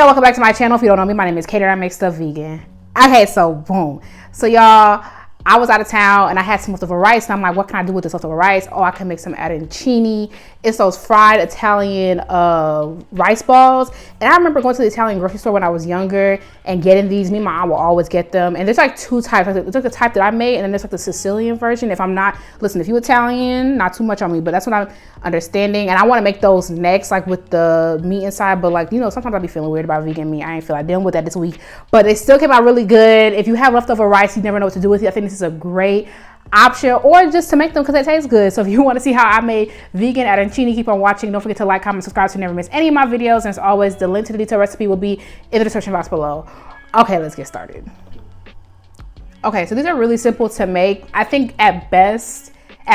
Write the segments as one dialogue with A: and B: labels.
A: welcome back to my channel. If you don't know me, my name is Katie and I make stuff vegan. Okay, so boom. So y'all, I was out of town and I had some leftover rice and I'm like, what can I do with this leftover rice? Oh, I can make some arancini. It's those fried Italian rice balls. And I remember going to the Italian grocery store when I was younger and getting these. Me and my aunt will always get them. And there's like two types. There's like the type that I made, and then there's like the Sicilian version. If I'm not, listen, if you're Italian, not too much on me, but that's what I'm understanding. And I want to make those next, like with the meat inside. But like, you know, sometimes I'll be feeling weird about vegan meat. I ain't feel like dealing with that this week. But it still came out really good. If you have leftover rice, you never know what to do with it. I think this is a great option, or just to make them because they taste good. So if you want to see how I made vegan arancini, keep on watching. Don't forget to like, comment, subscribe so you never miss any of my videos. And as always, the link to the detailed recipe will be in the description box below. Okay, let's get started. Okay, so these are really simple to make. I think at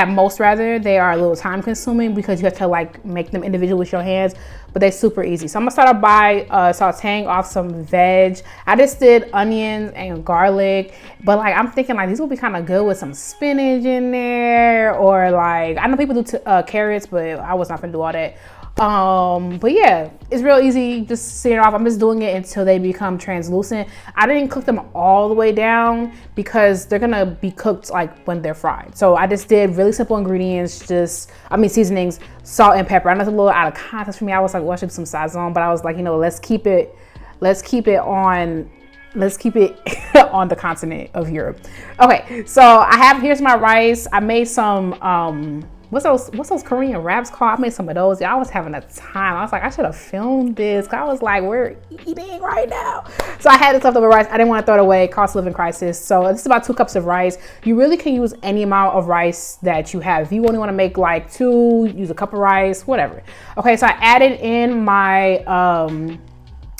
A: most rather, they are a little time consuming because you have to like make them individually with your hands, but they're super easy. So I'm gonna start off by sauteing off some veg. I just did onions and garlic, but like I'm thinking like these will be kind of good with some spinach in there, or like I know people do carrots, but I was not gonna do all that. But yeah, it's real easy. Just sear it off. I'm just doing it until they become translucent. I didn't cook them all the way down because they're gonna be cooked like when they're fried. So I just did really simple ingredients, seasonings, salt and pepper. I know it's a little out of context for me. I was like, well, I should do some sazon, but I was like, you know, let's keep it on the continent of Europe. Okay, so here's my rice. I made some what's those Korean wraps called? I made some of those. Yeah, I was having a time. I was like, I should have filmed this. I was like, we're eating right now. So I had this leftover rice. I didn't want to throw it away. Cost of living crisis. So this is about 2 cups of rice. You really can use any amount of rice that you have. If you only want to make like 2, use a cup of rice, whatever. Okay, so I added in my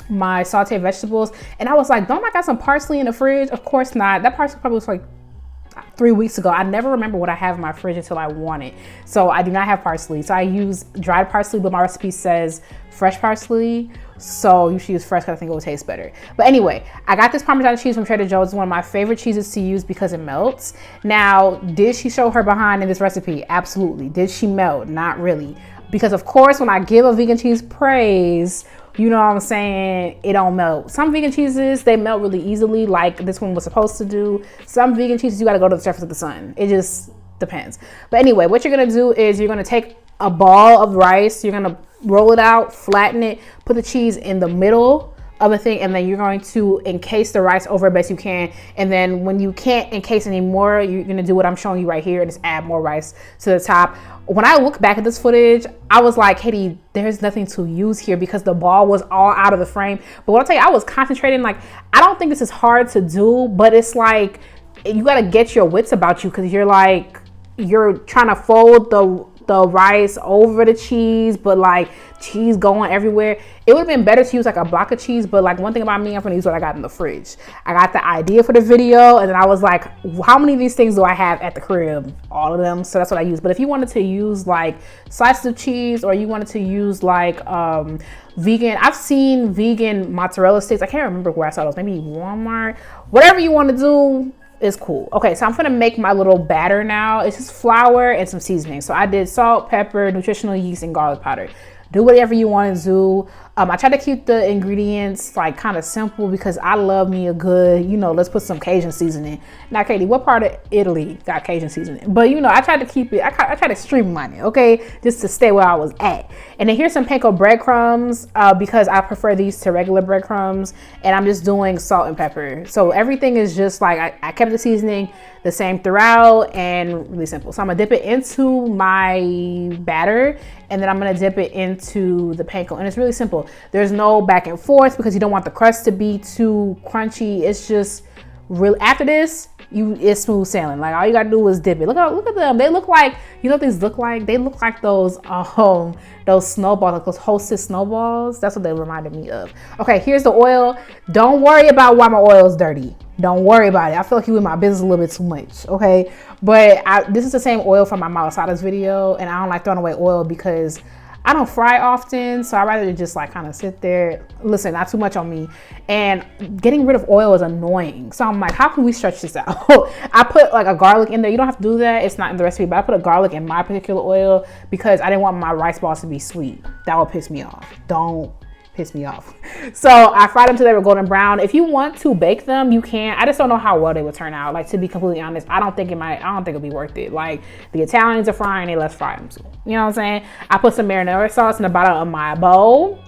A: my sauteed vegetables, and I was like, don't I got some parsley in the fridge? Of course not. That parsley probably was like 3 weeks ago. I never remember what I have in my fridge until I want it. So I do not have parsley. So I use dried parsley, but my recipe says fresh parsley. So you should use fresh because I think it will taste better. But anyway, I got this Parmesan cheese from Trader Joe's. It's one of my favorite cheeses to use because it melts. Now, did she show her behind in this recipe? Absolutely. Did she melt? Not really. Because of course, when I give a vegan cheese praise, you know what I'm saying, it don't melt. Some vegan cheeses, they melt really easily, like this one was supposed to do. Some vegan cheeses, you gotta go to the surface of the sun. It just depends. But anyway, what you're gonna do is you're gonna take a ball of rice, you're gonna roll it out, flatten it, put the cheese in the middle of the thing, and then you're going to encase the rice over best you can. And then when you can't encase anymore, you're gonna do what I'm showing you right here and just add more rice to the top. When I look back at this footage, I was like, Katie, there's nothing to use here because the ball was all out of the frame. But what I'll tell you, I was concentrating. Like, I don't think this is hard to do, but it's like, you gotta get your wits about you because you're trying to fold the rice over the cheese, but like cheese going everywhere. It would have been better to use like a block of cheese, but like one thing about me, I'm gonna use what I got in the fridge. I got the idea for the video, and then I was like, how many of these things do I have at the crib? All of them. So that's what I use. But if you wanted to use like slices of cheese, or you wanted to use like vegan, I've seen vegan mozzarella sticks. I can't remember where I saw those, maybe Walmart. Whatever you want to do is cool. Okay, so I'm gonna make my little batter now. It's just flour and some seasoning. So I did salt, pepper, nutritional yeast, and garlic powder. Do whatever you want to do. I try to keep the ingredients like kind of simple because I love me a good, you know, let's put some Cajun seasoning. Now, Katie, what part of Italy got Cajun seasoning? But you know, I tried to keep it, I try to streamline it, okay? Just to stay where I was at. And then here's some panko breadcrumbs because I prefer these to regular breadcrumbs. And I'm just doing salt and pepper. So everything is just like, I kept the seasoning the same throughout and really simple. So I'm gonna dip it into my batter, and then I'm gonna dip it into the panko. And it's really simple. There's no back and forth because you don't want the crust to be too crunchy. It's just real. After this, it's smooth sailing. Like all you gotta do is dip it. Look at them. They look like, you know what these look like? They look like those snowballs, like those Hostess snowballs. That's what they reminded me of. Okay, here's the oil. Don't worry about why my oil is dirty. Don't worry about it. I feel like you in my business a little bit too much, okay? But this is the same oil from my malasadas video, and I don't like throwing away oil because I don't fry often, so I'd rather just like kind of sit there. Listen, not too much on me. And getting rid of oil is annoying. So I'm like, how can we stretch this out? I put like a garlic in there. You don't have to do that. It's not in the recipe, but I put a garlic in my particular oil because I didn't want my rice balls to be sweet. That would piss me off. Don't Pissed me off. So I fried them till they were golden brown. If you want to bake them, you can. I just don't know how well they would turn out. Like, to be completely honest, I don't think it'll be worth it. Like, the Italians are frying it, let's fry them too. You know what I'm saying? I put some marinara sauce in the bottom of my bowl.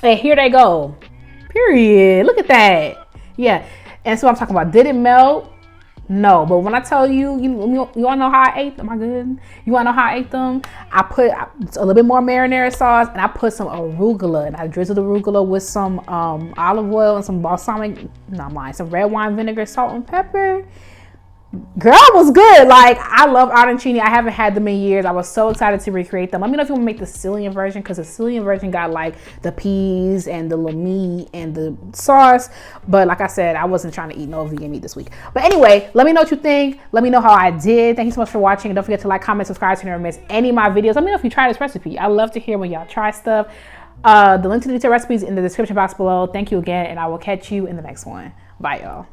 A: And here they go. Period. Look at that. Yeah. And so I'm talking about, did it melt? No, but when I tell you, you want to know how I ate them? Am I good? You want to know how I ate them? I put a little bit more marinara sauce, and I put some arugula, and I drizzled the arugula with some olive oil and some some red wine vinegar, salt and pepper. Girl, it was good. Like, I love arancini. I haven't had them in years. I was so excited to recreate them. Let me know if you want to make the Sicilian version, because the Sicilian version got like the peas and the little meat and the sauce. But like I said, I wasn't trying to eat no vegan meat this week. But anyway, let me know what you think. Let me know how I did. Thank you so much for watching. And don't forget to like, comment, subscribe so you never miss any of my videos. Let me know if you try this recipe. I love to hear when y'all try stuff. The link to the detailed recipes in the description box below. Thank you again, and I will catch you in the next one. Bye, y'all.